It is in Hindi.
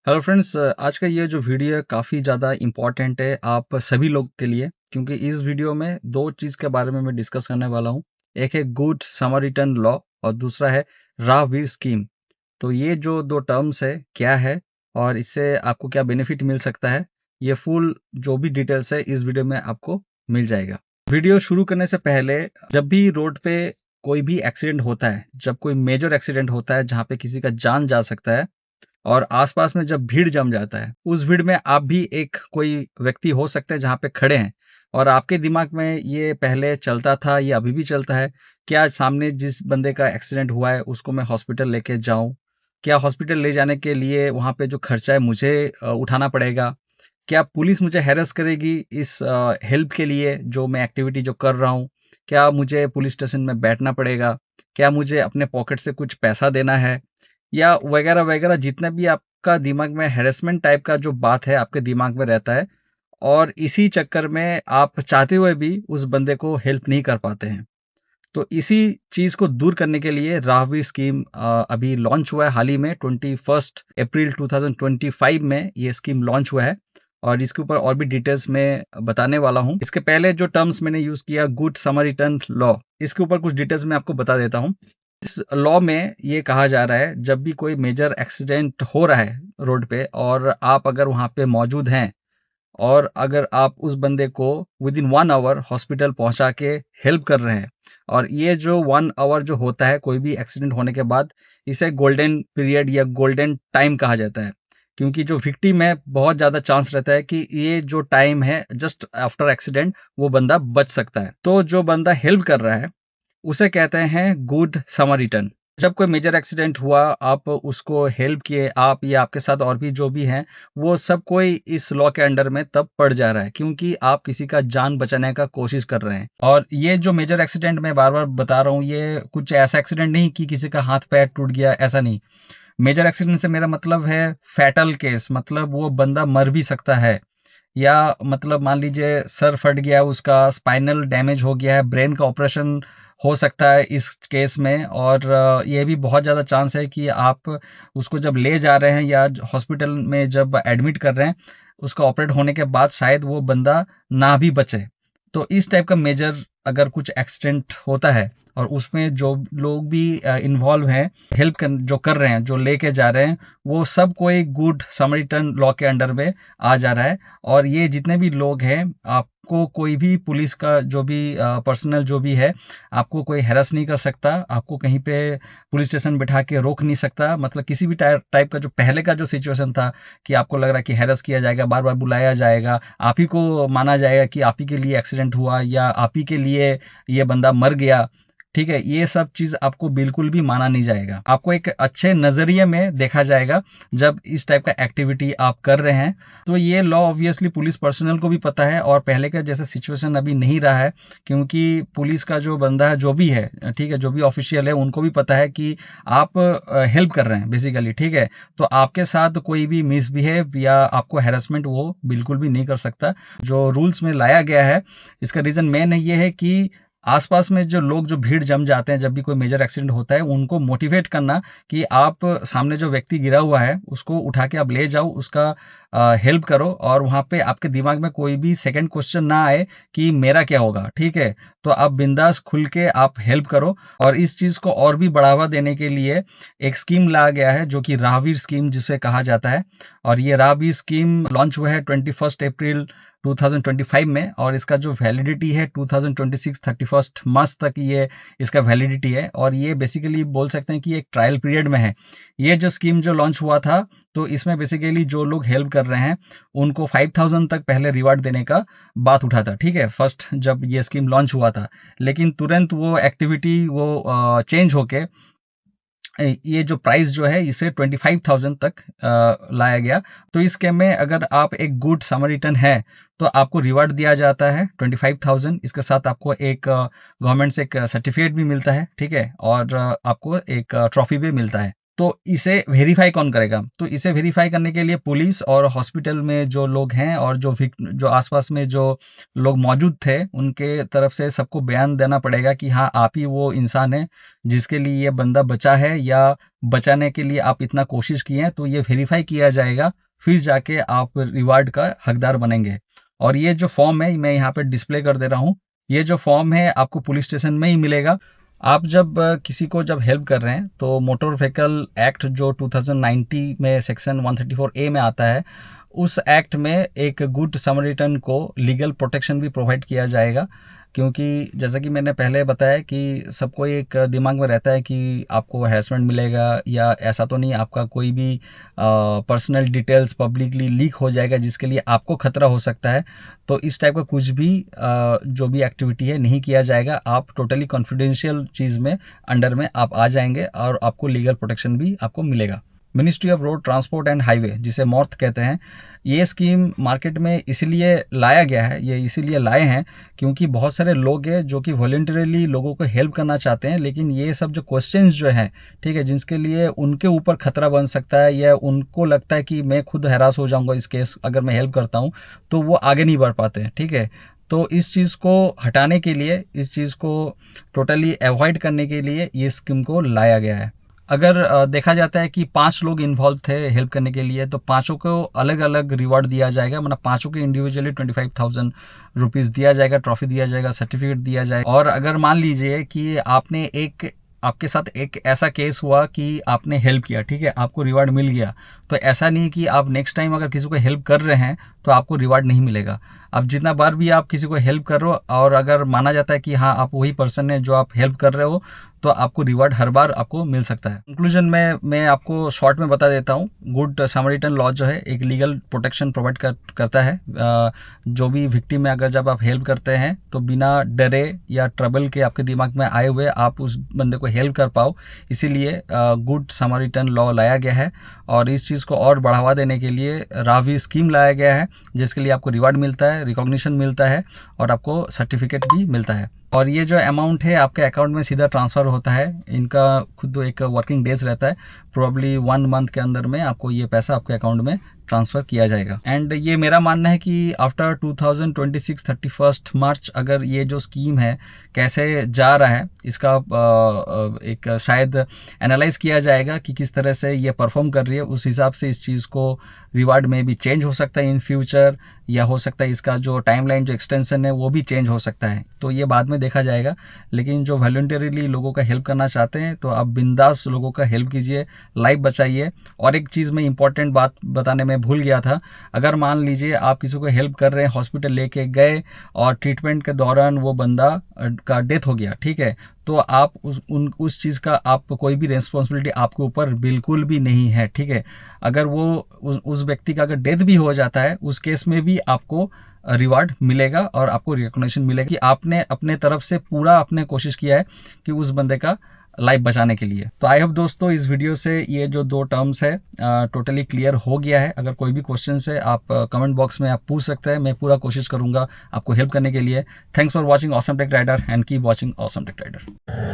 हेलो फ्रेंड्स, आज का ये जो वीडियो है काफ़ी ज़्यादा इम्पोर्टेंट है आप सभी लोग के लिए, क्योंकि इस वीडियो में दो चीज़ के बारे में मैं डिस्कस करने वाला हूँ। एक है गुड समरिटन लॉ और दूसरा है राहवीर स्कीम। तो ये जो दो टर्म्स है क्या है और इससे आपको क्या बेनिफिट मिल सकता है, ये फुल जो भी डिटेल्स है इस वीडियो में आपको मिल जाएगा। वीडियो शुरू करने से पहले, जब भी रोड पे कोई भी एक्सीडेंट होता है, जब कोई मेजर एक्सीडेंट होता है जहाँ पे किसी का जान जा सकता है और आसपास में जब भीड़ जम जाता है, उस भीड़ में आप भी एक कोई व्यक्ति हो सकते हैं जहाँ पे खड़े हैं और आपके दिमाग में ये पहले चलता था, ये अभी भी चलता है, क्या सामने जिस बंदे का एक्सीडेंट हुआ है उसको मैं हॉस्पिटल लेके जाऊं? क्या हॉस्पिटल ले जाने के लिए वहां पे जो खर्चा है मुझे उठाना पड़ेगा? क्या पुलिस मुझे हैरेस करेगी इस हेल्प के लिए जो मैं एक्टिविटी जो कर रहा हूँ? क्या मुझे पुलिस स्टेशन में बैठना पड़ेगा? क्या मुझे अपने पॉकेट से कुछ पैसा देना है? या वगैरह वगैरह जितना भी आपका दिमाग में हैरेसमेंट टाइप का जो बात है आपके दिमाग में रहता है, और इसी चक्कर में आप चाहते हुए भी उस बंदे को हेल्प नहीं कर पाते हैं। तो इसी चीज को दूर करने के लिए राहवी स्कीम अभी लॉन्च हुआ है हाल ही में 21 अप्रैल 2025 में ये स्कीम लॉन्च हुआ है और इसके ऊपर और भी डिटेल्स में बताने वाला हूँ। इसके पहले जो टर्म्स मैंने यूज किया गुड समरिटन लॉ, इसके ऊपर कुछ डिटेल्स मैं आपको बता देता हूँ। इस लॉ में ये कहा जा रहा है जब भी कोई मेजर एक्सीडेंट हो रहा है रोड पे और आप अगर वहां पे मौजूद हैं और अगर आप उस बंदे को विद इन 1 आवर हॉस्पिटल पहुंचा के हेल्प कर रहे हैं, और ये जो 1 आवर जो होता है कोई भी एक्सीडेंट होने के बाद, इसे गोल्डन पीरियड या गोल्डन टाइम कहा जाता है, क्योंकि जो विक्टिम है बहुत ज़्यादा चांस रहता है कि ये जो टाइम है जस्ट आफ्टर एक्सीडेंट वो बंदा बच सकता है। तो जो बंदा हेल्प कर रहा है उसे कहते हैं गुड समरिटन। जब कोई मेजर एक्सीडेंट हुआ, आप उसको हेल्प किए, आप या आपके साथ और भी जो भी हैं, वो सब कोई इस लॉ के अंडर में तब पड़ जा रहा है क्योंकि आप किसी का जान बचाने का कोशिश कर रहे हैं। और ये जो मेजर एक्सीडेंट मैं बार बार बता रहा हूँ, ये कुछ ऐसा एक्सीडेंट नहीं कि किसी का हाथ पैर टूट गया, ऐसा नहीं। मेजर एक्सीडेंट से मेरा मतलब है फैटल केस, मतलब वो बंदा मर भी सकता है, या मतलब मान लीजिए सर फट गया, उसका स्पाइनल डैमेज हो गया है, ब्रेन का ऑपरेशन हो सकता है इस केस में। और ये भी बहुत ज़्यादा चांस है कि आप उसको जब ले जा रहे हैं या हॉस्पिटल में जब एडमिट कर रहे हैं, उसका ऑपरेट होने के बाद शायद वो बंदा ना भी बचे। तो इस टाइप का मेजर अगर कुछ एक्सीडेंट होता है और उसमें जो लोग भी इन्वॉल्व हैं, हेल्प कर जो कर रहे हैं, जो लेके जा रहे हैं, वो सब कोई गुड समरिटन लॉ के अंडर में आ जा रहा है। और ये जितने भी लोग हैं, आपको कोई भी पुलिस का जो भी पर्सनल जो भी है, आपको कोई हैरेस नहीं कर सकता, आपको कहीं पे पुलिस स्टेशन बिठा के रोक नहीं सकता। मतलब किसी भी टाइप का जो पहले का जो सिचुएशन था कि आपको लग रहा है कि हैरेस किया जाएगा, बार बार बुलाया जाएगा, आप ही को माना जाएगा कि आप ही के लिए एक्सीडेंट हुआ या आप ही के लिए ये बंदा मर गया, ठीक है, ये सब चीज आपको बिल्कुल भी माना नहीं जाएगा। आपको एक अच्छे नजरिए में देखा जाएगा जब इस टाइप का एक्टिविटी आप कर रहे हैं। तो ये लॉ ऑब्वियसली पुलिस पर्सनल को भी पता है और पहले का जैसा सिचुएशन अभी नहीं रहा है, क्योंकि पुलिस का जो बंदा है जो भी है, ठीक है, जो भी ऑफिशियल है, उनको भी पता है कि आप हेल्प कर रहे हैं बेसिकली, ठीक है। तो आपके साथ कोई भी मिसबिहेव या आपको हैरेसमेंट वो बिल्कुल भी नहीं कर सकता। जो रूल्स में लाया गया है, इसका रीजन मेन ये है कि आसपास में जो लोग जो भीड़ जम जाते हैं जब भी कोई मेजर एक्सीडेंट होता है, उनको मोटिवेट करना कि आप सामने जो व्यक्ति गिरा हुआ है उसको उठा के आप ले जाओ, उसका हेल्प करो, और वहां पे आपके दिमाग में कोई भी सेकंड क्वेश्चन ना आए कि मेरा क्या होगा, ठीक है। तो आप बिंदास खुल के आप हेल्प करो। और इस चीज को और भी बढ़ावा देने के लिए एक स्कीम लाया गया है जो कि राहवीर स्कीम जिसे कहा जाता है। और ये राहवीर स्कीम लॉन्च हुआ है 21 अप्रैल 2025 में, और इसका जो वैलिडिटी है 2026 31 मार्च तक ये इसका वैलिडिटी है। और ये बेसिकली बोल सकते हैं कि एक ट्रायल पीरियड में है। ये जो स्कीम जो लॉन्च हुआ था, तो इसमें बेसिकली जो लोग हेल्प कर रहे हैं उनको 5000 तक पहले रिवार्ड देने का बात उठा था, ठीक है, फर्स्ट जब ये स्कीम लॉन्च हुआ था। लेकिन तुरंत वो एक्टिविटी वो चेंज होके ये जो प्राइस जो है इसे 25,000 तक लाया गया। तो इस स्कीम में अगर आप एक गुड समरिटन है तो आपको रिवार्ड दिया जाता है 25,000। इसके साथ आपको एक गवर्नमेंट से एक सर्टिफिकेट भी मिलता है, ठीक है, और आपको एक ट्रॉफी भी मिलता है। तो इसे वेरीफाई कौन करेगा? तो इसे वेरीफाई करने के लिए पुलिस और हॉस्पिटल में जो लोग हैं और जो आसपास में जो लोग मौजूद थे, उनके तरफ से सबको बयान देना पड़ेगा कि हाँ, आप ही वो इंसान है जिसके लिए ये बंदा बचा है या बचाने के लिए आप इतना कोशिश किए हैं। तो ये वेरीफाई किया जाएगा, फिर जाके आप रिवार्ड का हकदार बनेंगे। और ये जो फॉर्म है मैं यहाँ पे डिस्प्ले कर दे रहा हूँ। ये जो फॉर्म है आपको पुलिस स्टेशन में ही मिलेगा। आप जब किसी को जब हेल्प कर रहे हैं तो मोटर व्हीकल एक्ट जो 2090 में सेक्शन 134 ए में आता है, उस एक्ट में एक गुड समरिटन को लीगल प्रोटेक्शन भी प्रोवाइड किया जाएगा। क्योंकि जैसा कि मैंने पहले बताया कि सबको एक दिमाग में रहता है कि आपको हैरेसमेंट मिलेगा या ऐसा तो नहीं आपका कोई भी पर्सनल डिटेल्स पब्लिकली लीक हो जाएगा जिसके लिए आपको खतरा हो सकता है। तो इस टाइप का कुछ भी जो भी एक्टिविटी है नहीं किया जाएगा। आप टोटली कॉन्फिडेंशियल चीज़ में अंडर में आप आ जाएंगे और आपको लीगल प्रोटेक्शन भी आपको मिलेगा। Ministry of road transport and highway, जिसे मॉर्थ कहते हैं, ये स्कीम मार्केट में इसीलिए लाया गया है, ये इसीलिए लाए हैं क्योंकि बहुत सारे लोग हैं जो कि वॉलंटरीली लोगों को हेल्प करना चाहते हैं, लेकिन ये सब जो क्वेश्चंस जो हैं, ठीक है, जिसके लिए उनके ऊपर खतरा बन सकता है या उनको लगता है कि मैं खुद हैरास हो जाऊंगा इस केस अगर मैं हेल्प करता हूं, तो वो आगे नहीं बढ़ पाते हैं। ठीक है, तो इस चीज़ को हटाने के लिए, इस चीज़ को टोटली अवॉइड करने के लिए ये स्कीम को लाया गया है। अगर देखा जाता है कि 5 लोग इन्वॉल्व थे हेल्प करने के लिए, तो पाँचों को अलग अलग रिवार्ड दिया जाएगा। मतलब पाँचों को इंडिविजुअली 25,000 रुपीज़ दिया जाएगा, ट्रॉफी दिया जाएगा, सर्टिफिकेट दिया जाएगा। और अगर मान लीजिए कि आपके साथ एक ऐसा केस हुआ कि आपने हेल्प किया, ठीक है, आपको रिवार्ड मिल गया, तो ऐसा नहीं कि आप नेक्स्ट टाइम अगर किसी को हेल्प कर रहे हैं तो आपको रिवार्ड नहीं मिलेगा। अब जितना बार भी आप किसी को हेल्प कर रहे हो और अगर माना जाता है कि हाँ आप वही पर्सन है जो आप हेल्प कर रहे हो, तो आपको रिवार्ड हर बार आपको मिल सकता है। कंक्लूजन में मैं आपको शॉर्ट में बता देता हूँ, गुड समरिटन लॉ जो है एक लीगल प्रोटेक्शन प्रोवाइड करता है। जो भी विक्टिम है, अगर जब आप हेल्प करते हैं तो बिना डरे या ट्रबल के आपके दिमाग में आए हुए आप उस बंदे को हेल्प कर पाओ, इसीलिए गुड समरिटन लॉ लाया गया है। और इस चीज़ को और बढ़ावा देने के लिए रावी स्कीम लाया गया है, जिसके लिए आपको रिवार्ड मिलता है, रिकॉग्निशन मिलता है और आपको सर्टिफिकेट भी मिलता है। और ये जो अमाउंट है आपके अकाउंट में सीधा ट्रांसफ़र होता है। इनका खुद एक वर्किंग डेज रहता है, प्रोबेबली 1 मंथ के अंदर में आपको ये पैसा आपके अकाउंट में ट्रांसफ़र किया जाएगा। एंड ये मेरा मानना है कि आफ्टर 2026 31 मार्च अगर ये जो स्कीम है कैसे जा रहा है, इसका एक शायद एनालाइज किया जाएगा कि किस तरह से ये परफॉर्म कर रही है। उस हिसाब से इस चीज़ को रिवार्ड में भी चेंज हो सकता है इन फ्यूचर, या हो सकता है इसका जो टाइमलाइन जो एक्सटेंशन है वो भी चेंज हो सकता है। तो ये बाद में देखा जाएगा, लेकिन जो वॉलंटरीली लोगों का हेल्प करना चाहते हैं तो आप बिंदास लोगों का हेल्प कीजिए, लाइफ बचाइए। और एक चीज़ मैं इंपॉर्टेंट बात बताने में भूल गया था, अगर मान लीजिए आप किसी को हेल्प कर रहे हैं, हॉस्पिटल लेके गए और ट्रीटमेंट के दौरान वो बंदा का डेथ हो गया, ठीक है, तो आप उस चीज़ का आप कोई भी रिस्पॉन्सिबिलिटी आपके ऊपर बिल्कुल भी नहीं है। ठीक है, अगर वो उस व्यक्ति का अगर डेथ भी हो जाता है, उस केस में भी आपको रिवार्ड मिलेगा और आपको रिकॉग्निशन मिलेगा कि आपने अपने तरफ से पूरा आपने कोशिश किया है कि उस बंदे का लाइफ बचाने के लिए। तो आई होप दोस्तों इस वीडियो से ये जो 2 टर्म्स है टोटली क्लियर हो गया है। अगर कोई भी क्वेश्चन है आप कमेंट बॉक्स में आप पूछ सकते हैं, मैं पूरा कोशिश करूंगा आपको हेल्प करने के लिए। Thanks for watching awesome tech rider and keep watching awesome tech rider.